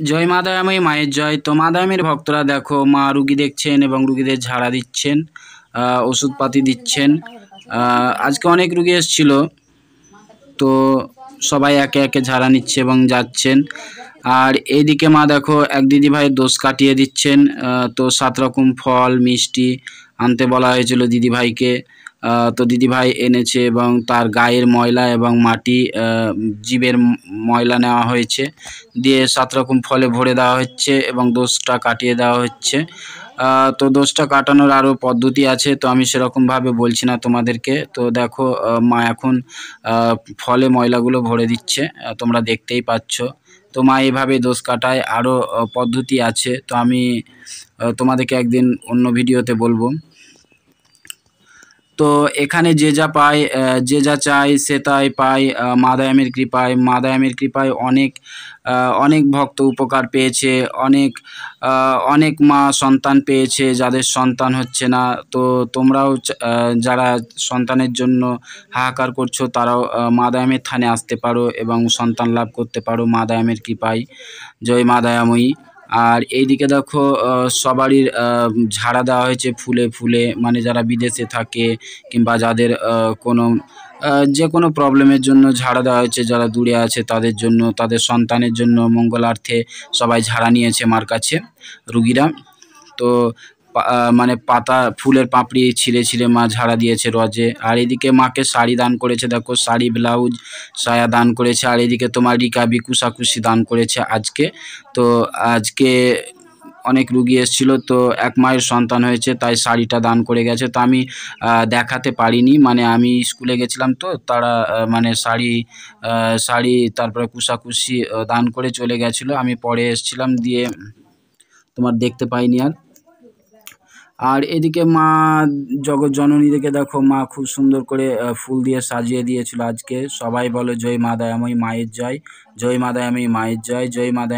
জয় মা দয়াময়ী মায়ের জয়। তো মা দয়াময়ীর ভক্তরা দেখো মা রুগী দেখছেন এবং রুগীদের ঝাড়া দিচ্ছেন, ওষুধপাতি দিচ্ছেন। আজকে অনেক রুগী এসেছিল, তো সবাই একে একে ঝাড়া নিচ্ছে এবং যাচ্ছেন। আর এইদিকে মা দেখো এক দিদি ভাইয়ের দোষ কাটিয়ে দিচ্ছেন। তো 7 রকম ফল মিষ্টি আনতে বলা হয়েছিল দিদি ভাইকে। তো দিদি ভাই এনেছে এবং তার গায়ের ময়লা এবং মাটি, জীবের ময়লা নেওয়া হয়েছে, দিয়ে 7 রকম ফলে ভরে দেওয়া হচ্ছে এবং দোষটা কাটিয়ে দেওয়া হচ্ছে। তো দোষটা কাটানোর আরও পদ্ধতি আছে, তো আমি সেরকমভাবে বলছি না তোমাদেরকে। তো দেখো মা এখন ফলে ময়লাগুলো ভরে দিচ্ছে, তোমরা দেখতেই পাচ্ছ। তো মা এইভাবে দোষ কাটায়, আরও পদ্ধতি আছে, তো আমি তোমাদেরকে একদিন অন্য ভিডিওতে বলবো। তো এখানে যে যা পায়, যে যা চায় সে তাই পায় মা দয়াময়ীর কৃপায়। মা দয়াময়ীর কৃপায় অনেক ভক্ত উপকার পেয়েছে, অনেক মা সন্তান পেয়েছে যাদের সন্তান হচ্ছে না। তো তোমরাও যারা সন্তানের জন্য হাহাকার করছো তারাও মা দয়াময়ীর থানে আসতে পারো এবং সন্তান লাভ করতে পারো মা দয়াময়ীর কৃপায়। জয় মা দয়াময়ী। আর এইদিকে দেখো সবারই ঝাড়া দেওয়া হয়েছে ফুলে ফুলে, মানে যারা বিদেশে থাকে কিংবা যাদের যে কোনো প্রবলেমের জন্য ঝাড়া দেওয়া হয়েছে, যারা দূরে আছে তাদের জন্য, তাদের সন্তানের জন্য মঙ্গলার্থে সবাই ঝাড়া নিয়েছে মার কাছে রুগীরা। তো মানে পাতা ফুলের পাপড়ি ছিঁড়ে ছিঁড়ে মা ঝাড়া দিয়েছে রজে। আর এদিকে মাকে শাড়ি দান করেছে, দেখো শাড়ি ব্লাউজ সায়া দান করেছে। আর এদিকে তোমার রিকাবি কুশাকুশি দান করেছে আজকে। তো আজকে অনেক রুগী এসেছিলো, তো এক মায়ের সন্তান হয়েছে তাই শাড়িটা দান করে গেছে। তো আমি দেখাতে পারিনি, মানে আমি স্কুলে গেছিলাম, তো তারা মানে শাড়ি তারপরে কুশাকুশি দান করে চলে গেছিলো। আমি পরে এসেছিলাম, দিয়ে তোমার দেখতে পাইনি আর। আর এদিকে মা জগৎ জননীদেরকে দেখো মা খুব সুন্দর করে ফুল দিয়ে সাজিয়ে দিয়েছিল আজকে। সবাই বলো জয় মা দয়াময়ী মায়ের জয়, জয় মা দয়াময়ী মায়ের জয়, জয় মা দয়াময়ী।